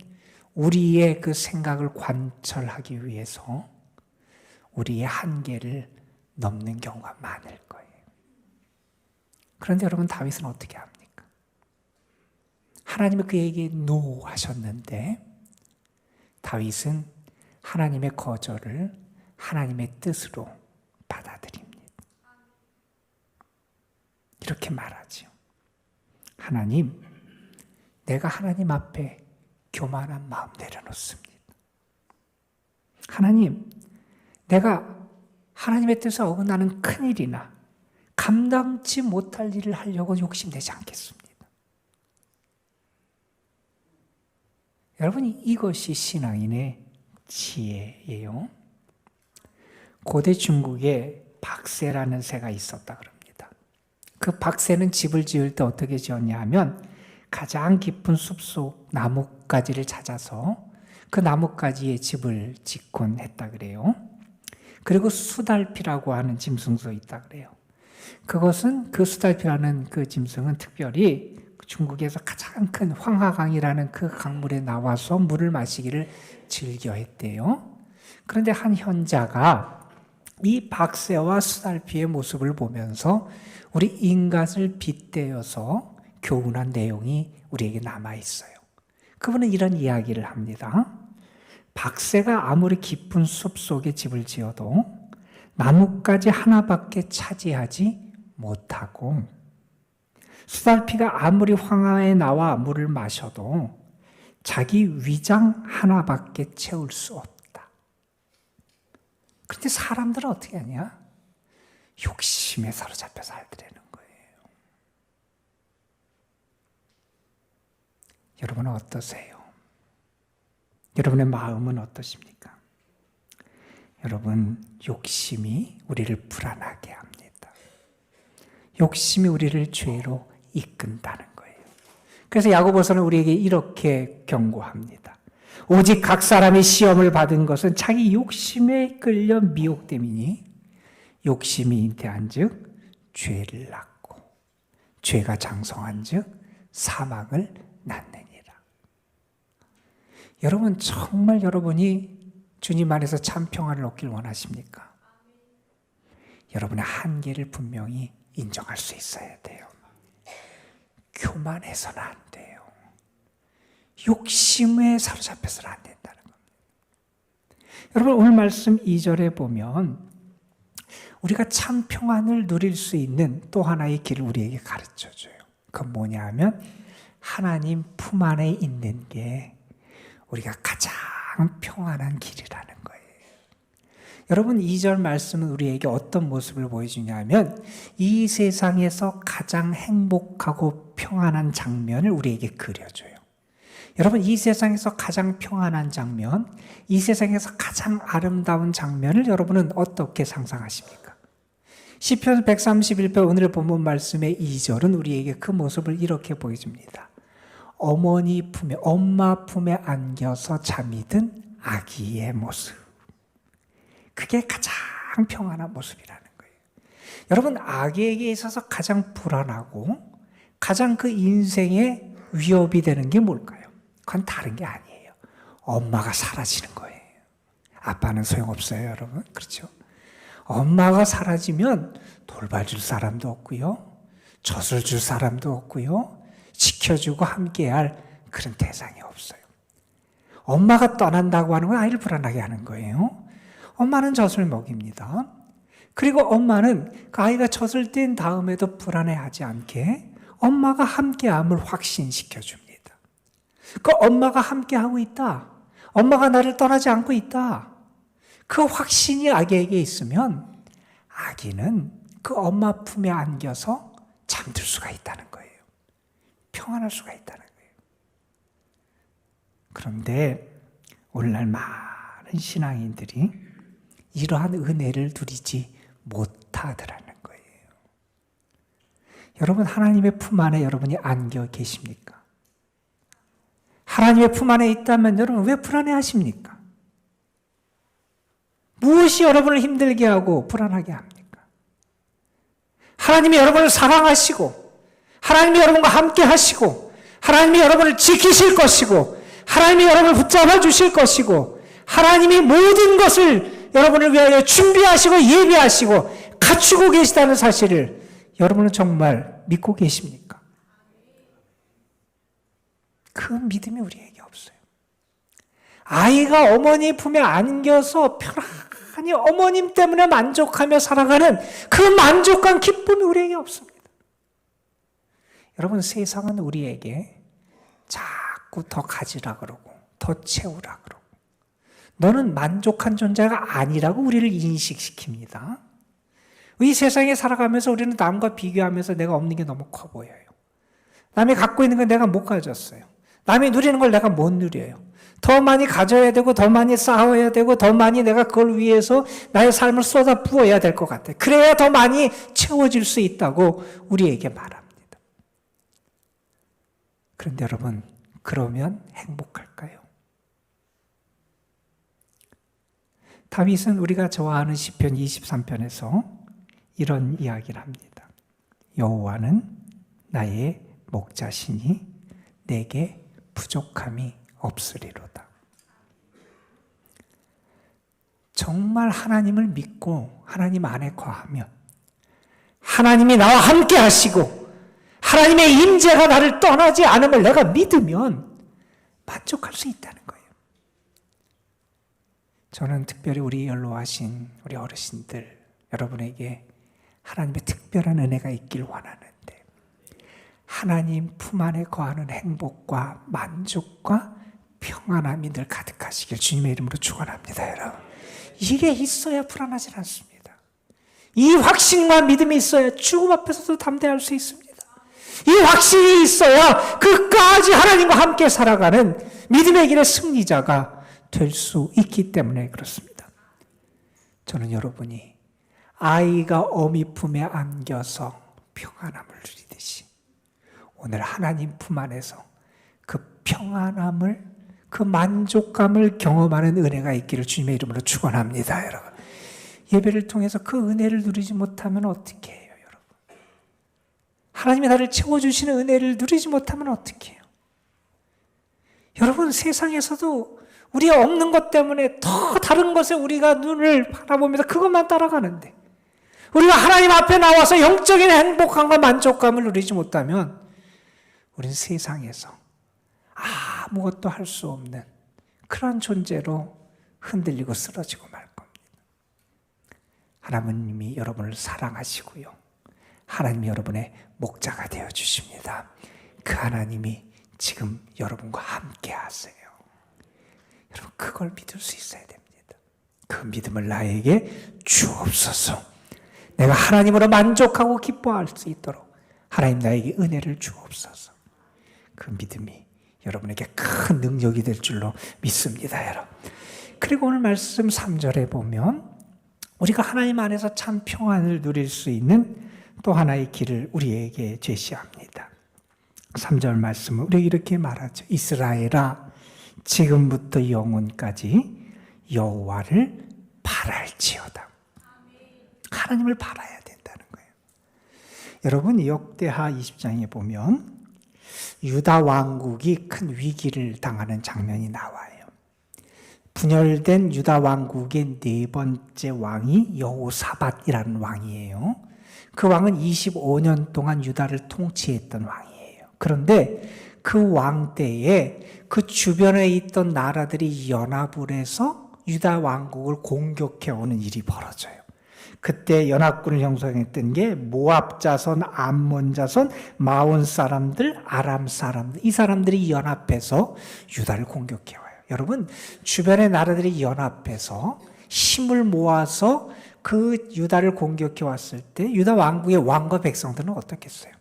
우리의 그 생각을 관철하기 위해서 우리의 한계를 넘는 경우가 많을 거예요. 그런데 여러분, 다윗은 어떻게 합니까? 하나님이 그에게 노 하셨는데 다윗은 하나님의 거절을 하나님의 뜻으로 받아들입니다. 이렇게 말하죠. 하나님, 내가 하나님 앞에 교만한 마음 내려놓습니다. 하나님, 내가 하나님의 뜻에 어긋나는 큰일이나 감당치 못할 일을 하려고 욕심내지 않겠습니다. 여러분, 이것이 신앙인의 지혜예요. 고대 중국에 박새라는 새가 있었다 그럽니다. 그 박새는 집을 지을 때 어떻게 지었냐 하면 가장 깊은 숲속 나뭇가지를 찾아서 그 나뭇가지에 집을 짓곤 했다 그래요. 그리고 수달피라고 하는 짐승도 있다 그래요. 그것은, 그 수달피라는 그 짐승은 특별히 중국에서 가장 큰 황하강이라는 그 강물에 나와서 물을 마시기를 즐겨 했대요. 그런데 한 현자가 이 박새와 수달피의 모습을 보면서 우리 인간을 빗대어서 교훈한 내용이 우리에게 남아있어요. 그분은 이런 이야기를 합니다. 박새가 아무리 깊은 숲 속에 집을 지어도 나뭇가지 하나밖에 차지하지 못하고, 수달피가 아무리 황하에 나와 물을 마셔도 자기 위장 하나밖에 채울 수 없다. 그런데 사람들은 어떻게 하냐? 욕심에 사로잡혀 살더라는 거예요. 여러분은 어떠세요? 여러분의 마음은 어떠십니까? 여러분, 욕심이 우리를 불안하게 합니다. 욕심이 우리를 죄로 이끈다는 거예요. 그래서 야고보서는 우리에게 이렇게 경고합니다. 오직 각 사람이 시험을 받은 것은 자기 욕심에 끌려 미혹됨이니 욕심이 잉태한 즉 죄를 낳고 죄가 장성한 즉 사망을 낳느니라. 여러분, 정말 여러분이 주님 안에서 참 평안을 얻길 원하십니까? 여러분의 한계를 분명히 인정할 수 있어야 돼요. 교만해서는 안 돼요. 욕심에 사로잡혀서는 안 된다는 겁니다. 여러분, 오늘 말씀 2절에 보면 우리가 참 평안을 누릴 수 있는 또 하나의 길을 우리에게 가르쳐줘요. 그건 뭐냐 하면 하나님 품 안에 있는 게 우리가 가장 평안한 길이라는 거예요. 여러분, 2절 말씀은 우리에게 어떤 모습을 보여주냐면 이 세상에서 가장 행복하고 평안한 장면을 우리에게 그려줘요. 여러분, 이 세상에서 가장 평안한 장면, 이 세상에서 가장 아름다운 장면을 여러분은 어떻게 상상하십니까? 시편 131편 오늘 본문 말씀의 2절은 우리에게 그 모습을 이렇게 보여줍니다. 어머니 품에, 엄마 품에 안겨서 잠이 든 아기의 모습. 그게 가장 평안한 모습이라는 거예요. 여러분, 아기에게 있어서 가장 불안하고 가장 그 인생의 위협이 되는 게 뭘까요? 그건 다른 게 아니에요. 엄마가 사라지는 거예요. 아빠는 소용없어요, 여러분. 그렇죠? 엄마가 사라지면 돌봐줄 사람도 없고요. 젖을 줄 사람도 없고요. 지켜주고 함께할 그런 대상이 없어요. 엄마가 떠난다고 하는 건 아이를 불안하게 하는 거예요. 엄마는 젖을 먹입니다. 그리고 엄마는 그 아이가 젖을 뗀 다음에도 불안해하지 않게 엄마가 함께함을 확신시켜 줍니다. 그 엄마가 함께하고 있다. 엄마가 나를 떠나지 않고 있다. 그 확신이 아기에게 있으면 아기는 그 엄마 품에 안겨서 잠들 수가 있다는 거예요. 평안할 수가 있다는 거예요. 그런데 오늘날 많은 신앙인들이 이러한 은혜를 누리지 못하더라는 거예요. 여러분, 하나님의 품 안에 여러분이 안겨 계십니까? 하나님의 품 안에 있다면 여러분 왜 불안해하십니까? 무엇이 여러분을 힘들게 하고 불안하게 합니까? 하나님이 여러분을 사랑하시고 하나님이 여러분과 함께 하시고 하나님이 여러분을 지키실 것이고 하나님이 여러분을 붙잡아 주실 것이고 하나님이 모든 것을 여러분을 위하여 준비하시고 예비하시고 갖추고 계시다는 사실을 여러분은 정말 믿고 계십니까? 그 믿음이 우리에게 없어요. 아이가 어머니 품에 안겨서 편안히 어머님 때문에 만족하며 살아가는 그 만족감, 기쁨이 우리에게 없습니다. 여러분, 세상은 우리에게 자꾸 더 가지라 그러고 더 채우라 그러고 너는 만족한 존재가 아니라고 우리를 인식시킵니다. 이 세상에 살아가면서 우리는 남과 비교하면서 내가 없는 게 너무 커 보여요. 남이 갖고 있는 건 내가 못 가졌어요. 남이 누리는 걸 내가 못 누려요. 더 많이 가져야 되고 더 많이 쌓아야 되고 더 많이 내가 그걸 위해서 나의 삶을 쏟아 부어야 될 것 같아. 그래야 더 많이 채워질 수 있다고 우리에게 말합니다. 그런데 여러분, 그러면 행복할까요? 다윗은 우리가 좋아하는 시편 23편에서 이런 이야기를 합니다. 여호와는 나의 목자시니 내게 부족함이 없으리로다. 정말 하나님을 믿고 하나님 안에 거하면 하나님이 나와 함께 하시고 하나님의 임재가 나를 떠나지 않음을 내가 믿으면 만족할 수 있다는 거예요. 저는 특별히 우리 연로하신 우리 어르신들 여러분에게 하나님의 특별한 은혜가 있길 원하는데 하나님 품 안에 거하는 행복과 만족과 평안함이 늘 가득하시길 주님의 이름으로 축원합니다. 여러분, 이게 있어야 불안하지 않습니다. 이 확신과 믿음이 있어야 죽음 앞에서도 담대할 수 있습니다. 이 확신이 있어야 끝까지 하나님과 함께 살아가는 믿음의 길의 승리자가 될 수 있기 때문에 그렇습니다. 저는 여러분이 아이가 어미 품에 안겨서 평안함을 누리듯이 오늘 하나님 품 안에서 그 평안함을, 그 만족감을 경험하는 은혜가 있기를 주님의 이름으로 축원합니다. 여러분, 예배를 통해서 그 은혜를 누리지 못하면 어떻게 해요? 여러분, 하나님이 나를 채워주시는 은혜를 누리지 못하면 어떻게 해요? 여러분, 세상에서도 우리 없는 것 때문에 더 다른 것에 우리가 눈을 바라봅니다. 그것만 따라가는데 우리가 하나님 앞에 나와서 영적인 행복함과 만족감을 누리지 못하면 우리는 세상에서 아무것도 할 수 없는 그런 존재로 흔들리고 쓰러지고 말 겁니다. 하나님이 여러분을 사랑하시고요, 하나님이 여러분의 목자가 되어주십니다. 그 하나님이 지금 여러분과 함께 하세요. 여러분, 그걸 믿을 수 있어야 됩니다. 그 믿음을 나에게 주옵소서. 내가 하나님으로 만족하고 기뻐할 수 있도록 하나님 나에게 은혜를 주옵소서. 그 믿음이 여러분에게 큰 능력이 될 줄로 믿습니다. 여러분, 그리고 오늘 말씀 3절에 보면 우리가 하나님 안에서 참 평안을 누릴 수 있는 또 하나의 길을 우리에게 제시합니다. 3절 말씀은 우리에게 이렇게 말하죠. 이스라엘아, 지금부터 영원까지 여호와를 바랄지어다. 하나님을 바라야 된다는 거예요. 여러분, 역대하 20장에 보면 유다 왕국이 큰 위기를 당하는 장면이 나와요. 분열된 유다 왕국의 네 번째 왕이 여호사밧이라는 왕이에요. 그 왕은 25년 동안 유다를 통치했던 왕이에요. 그런데 그 왕 때에 그 주변에 있던 나라들이 연합을 해서 유다 왕국을 공격해오는 일이 벌어져요. 그때 연합군을 형성했던 게 모압 자손, 암몬 자손, 마온 사람들, 아람 사람들, 이 사람들이 연합해서 유다를 공격해와요. 여러분, 주변의 나라들이 연합해서 힘을 모아서 그 유다를 공격해왔을 때 유다 왕국의 왕과 백성들은 어떻겠어요?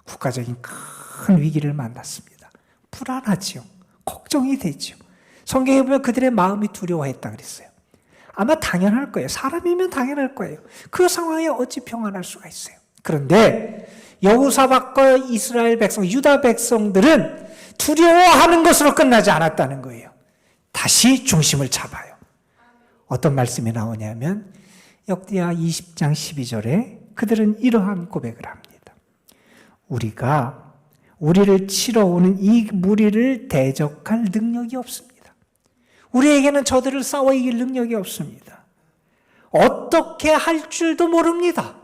국가적인 큰 위기를 만났습니다. 불안하지요. 걱정이 되지요. 성경에 보면 그들의 마음이 두려워했다 그랬어요. 아마 당연할 거예요. 사람이면 당연할 거예요. 그 상황에 어찌 평안할 수가 있어요. 그런데 여호사밧과 이스라엘 백성, 유다 백성들은 두려워하는 것으로 끝나지 않았다는 거예요. 다시 중심을 잡아요. 어떤 말씀이 나오냐면 역대하 20장 12절에 그들은 이러한 고백을 합니다. 우리가 우리를 치러 오는 이 무리를 대적할 능력이 없습니다. 우리에게는 저들을 싸워 이길 능력이 없습니다. 어떻게 할 줄도 모릅니다.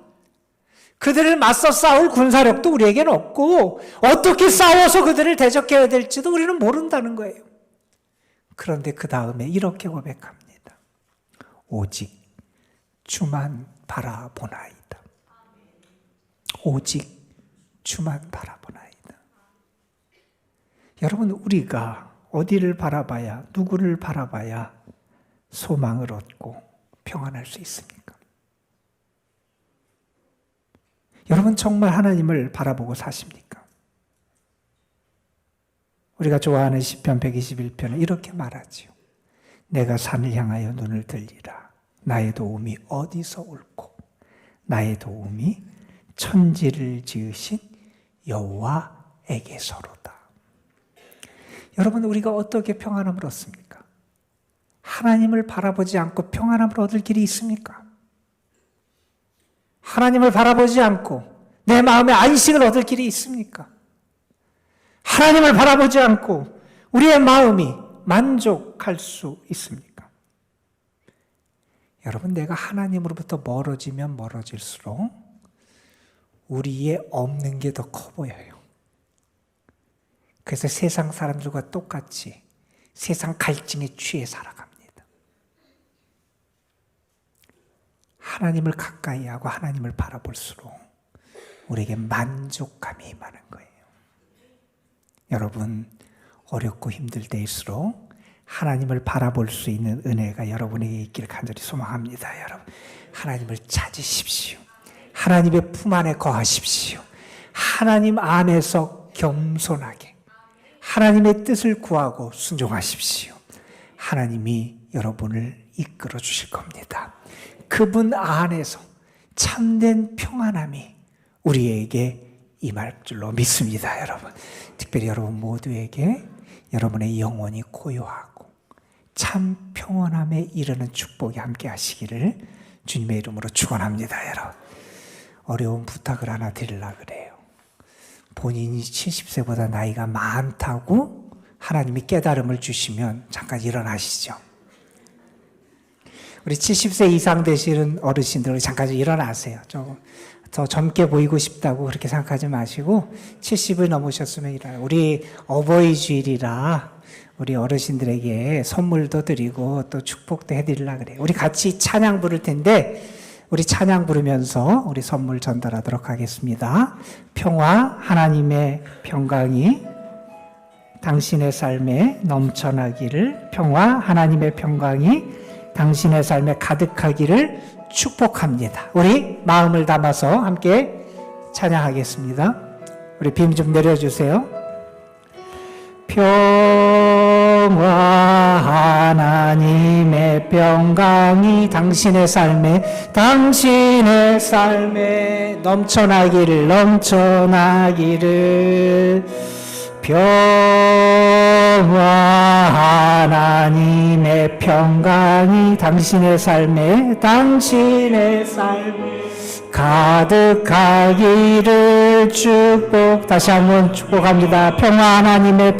그들을 맞서 싸울 군사력도 우리에게는 없고 어떻게 싸워서 그들을 대적해야 될지도 우리는 모른다는 거예요. 그런데 그 다음에 이렇게 고백합니다. 오직 주만 바라보나이다. 오직 주만 바라보나이다. 여러분, 우리가 어디를 바라봐야, 누구를 바라봐야 소망을 얻고 평안할 수 있습니까? 여러분, 정말 하나님을 바라보고 사십니까? 우리가 좋아하는 시편 121편은 이렇게 말하지요. 내가 산을 향하여 눈을 들리라. 나의 도움이 어디서 올고 나의 도움이 천지를 지으신 여호와에게서로다. 여러분, 우리가 어떻게 평안함을 얻습니까? 하나님을 바라보지 않고 평안함을 얻을 길이 있습니까? 하나님을 바라보지 않고 내 마음에 안식을 얻을 길이 있습니까? 하나님을 바라보지 않고 우리의 마음이 만족할 수 있습니까? 여러분, 내가 하나님으로부터 멀어지면 멀어질수록 우리의 없는 게 더 커 보여요. 그래서 세상 사람들과 똑같이 세상 갈증에 취해 살아갑니다. 하나님을 가까이 하고 하나님을 바라볼수록 우리에게 만족감이 임하는 거예요. 여러분, 어렵고 힘들 때일수록 하나님을 바라볼 수 있는 은혜가 여러분에게 있기를 간절히 소망합니다. 여러분, 하나님을 찾으십시오. 하나님의 품 안에 거하십시오. 하나님 안에서 겸손하게 하나님의 뜻을 구하고 순종하십시오. 하나님이 여러분을 이끌어 주실 겁니다. 그분 안에서 참된 평안함이 우리에게 임할 줄로 믿습니다. 여러분, 특별히 여러분 모두에게 여러분의 영혼이 고요하고 참 평안함에 이르는 축복이 함께 하시기를 주님의 이름으로 축원합니다. 여러분, 어려운 부탁을 하나 드리려고 그래요. 본인이 70세보다 나이가 많다고 하나님이 깨달음을 주시면 잠깐 일어나시죠. 우리 70세 이상 되시는 어르신들 잠깐 좀 일어나세요. 조금 더 젊게 보이고 싶다고 그렇게 생각하지 마시고 70을 넘으셨으면 일어나요. 우리 어버이 주일이라 우리 어르신들에게 선물도 드리고 또 축복도 해드리려고 그래요. 우리 같이 찬양 부를 텐데 우리 찬양 부르면서 우리 선물 전달하도록 하겠습니다. 평화 하나님의 평강이 당신의 삶에 넘쳐나기를, 평화 하나님의 평강이 당신의 삶에 가득하기를 축복합니다. 우리 마음을 담아서 함께 찬양하겠습니다. 우리 빔 좀 내려주세요. 평화 하나님의 평강이 당신의 삶에 넘쳐나기를 평화 하나님의 평강이 당신의 삶에 가득하기를 축복. 다시 한번 축복합니다. 평화 하나님의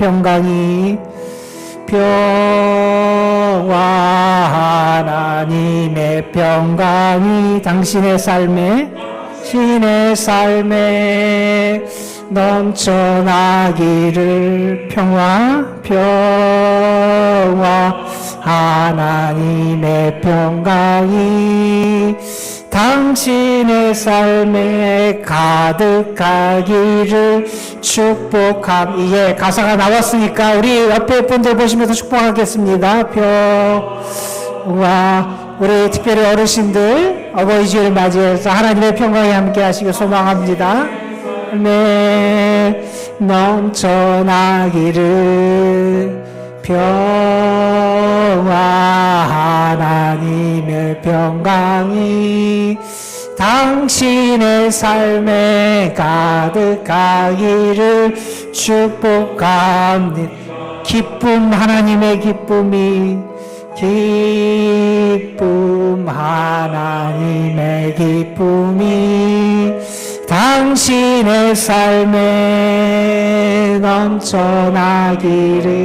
평강이 당신의 삶에 넘쳐나기를. 평화 하나님의 평강이 당신의 삶에 가득하기를 축복함. 이제 가사가 나왔으니까 우리 옆에 분들 보시면서 축복하겠습니다. 평화. 우리 특별히 어르신들 어버이 주일을 맞이해서 하나님의 평강이 함께 하시길 소망합니다. 넘쳐나기를. 평화 하나님의 평강이 당신의 삶에 가득하기를 축복합니다. 기쁨 하나님의 기쁨이 당신의 삶에 넘쳐나기를.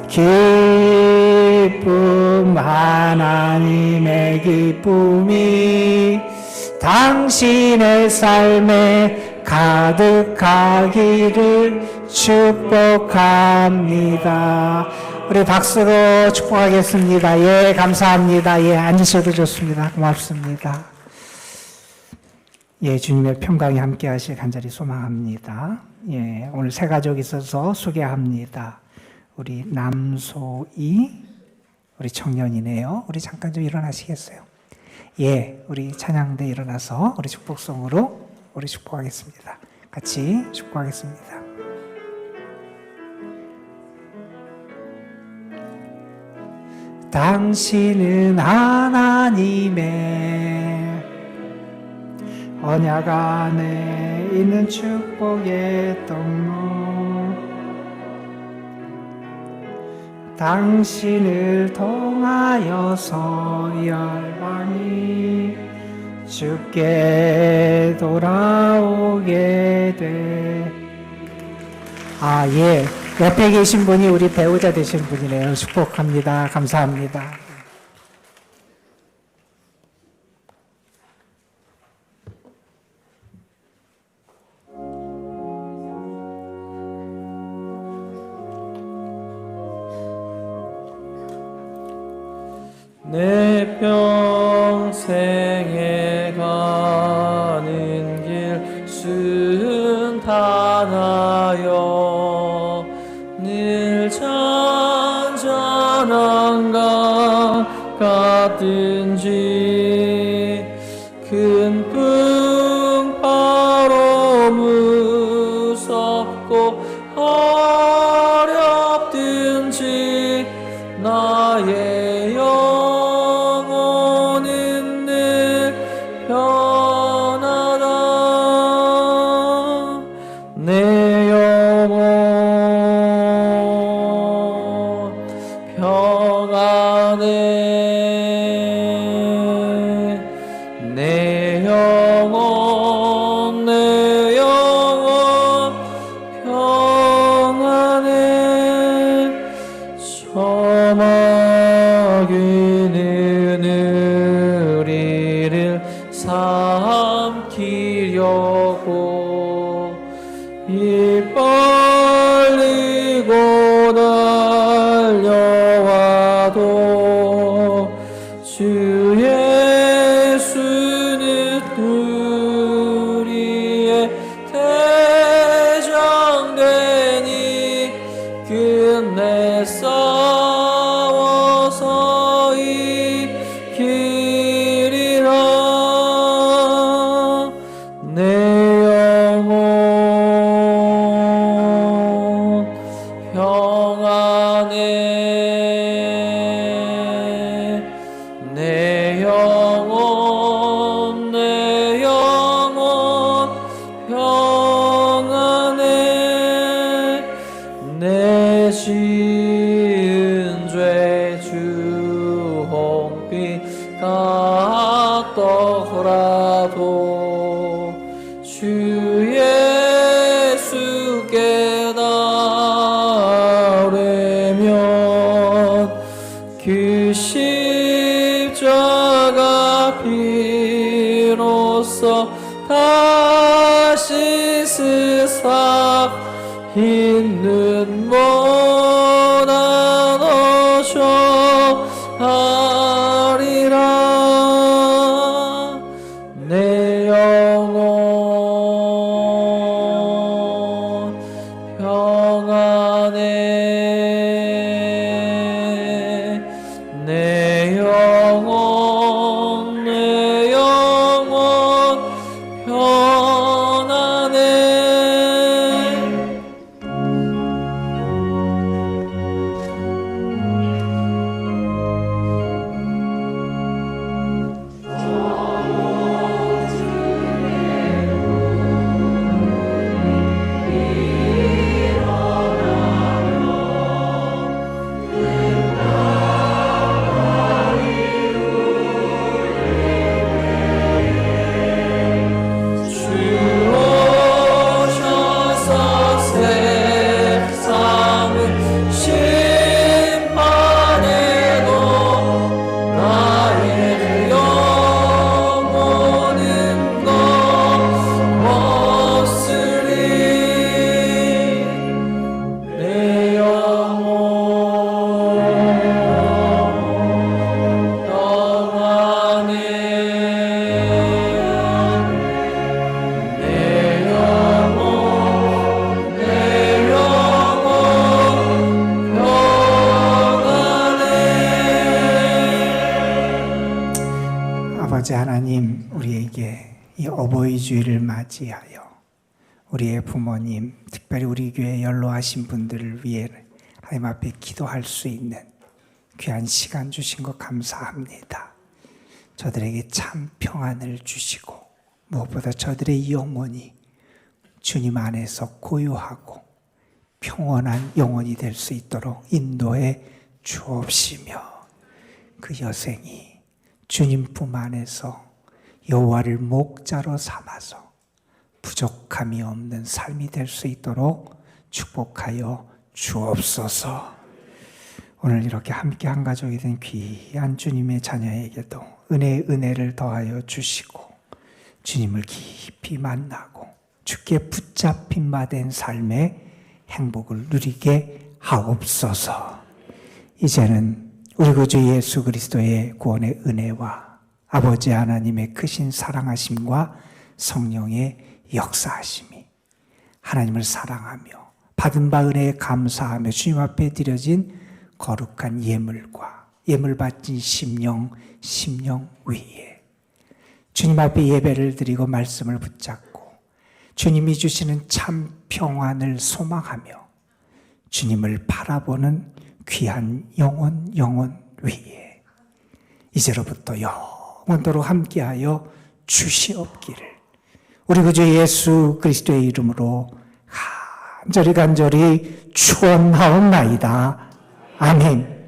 기쁨 하나님의 기쁨이 당신의 삶에 가득하기를 축복합니다. 우리 박수로 축복하겠습니다. 예, 감사합니다. 예, 앉으셔도 좋습니다. 고맙습니다. 예, 주님의 평강이 함께 하실 간절히 소망합니다. 예, 오늘 세 가족 있어서 소개합니다. 우리 남소희, 우리 청년이네요. 우리 잠깐 좀 일어나시겠어요? 예, 우리 찬양대 일어나서 우리 축복송으로 우리 축복하겠습니다. 같이 축복하겠습니다. 당신은 하나님의 언약 안에 있는 축복의 통로, 당신을 통하여서 열방이 주께 돌아오게 돼. 아, 예. 옆에 계신 분이 우리 배우자 되신 분이네요. 축복합니다. 감사합니다. 내 평생에 가는 길 순탄하여 늘 잔잔한 강 같든지 큰 풍파로 무섭고 어렵든지 나의 영혼은 늘 편하다. 내 영혼 평안해. 내 영혼 평안해. 저마귀는 우리를 삼키려고 입 벌리고 달려와도 주 예수는 우리의 대장되니 끝내 싸워서 이기리라. 내 영혼 평안해. 내 영혼 평안해. 내 지은 죄 주홍빛 같더라도 주 예수께 나오려면 그 십자가 피로써 다시 쓰사 있는 모난 어셔하리라. 내 영혼 평안해. 내 영혼 평안해. 아버지 하나님, 우리에게 이 어버이 주일을 맞이하여 우리의 부모님, 특별히 우리 교회 연로하신 분들을 위해 하나님 앞에 기도할 수 있는 귀한 시간 주신 것 감사합니다. 저들에게 참 평안을 주시고 무엇보다 저들의 영혼이 주님 안에서 고요하고 평온한 영혼이 될 수 있도록 인도해 주옵시며, 그 여생이 주님 품 안에서 여호와를 목자로 삼아서 부족함이 없는 삶이 될 수 있도록 축복하여 주옵소서. 오늘 이렇게 함께 한 가족이 된 귀한 주님의 자녀에게도 은혜를 더하여 주시고 주님을 깊이 만나고 주께 붙잡힌 바 된 삶의 행복을 누리게 하옵소서. 이제는 우리 구주 예수 그리스도의 구원의 은혜와 아버지 하나님의 크신 사랑하심과 성령의 역사하심이 하나님을 사랑하며 받은 바 은혜에 감사하며 주님 앞에 드려진 거룩한 예물과 예물 바친 심령 위에 주님 앞에 예배를 드리고 말씀을 붙잡고 주님이 주시는 참 평안을 소망하며 주님을 바라보는 귀한 영혼 위에 이제로부터 영원토록 함께하여 주시옵기를 우리 구주 예수 그리스도의 이름으로 간절히 축원하옵나이다. 아멘.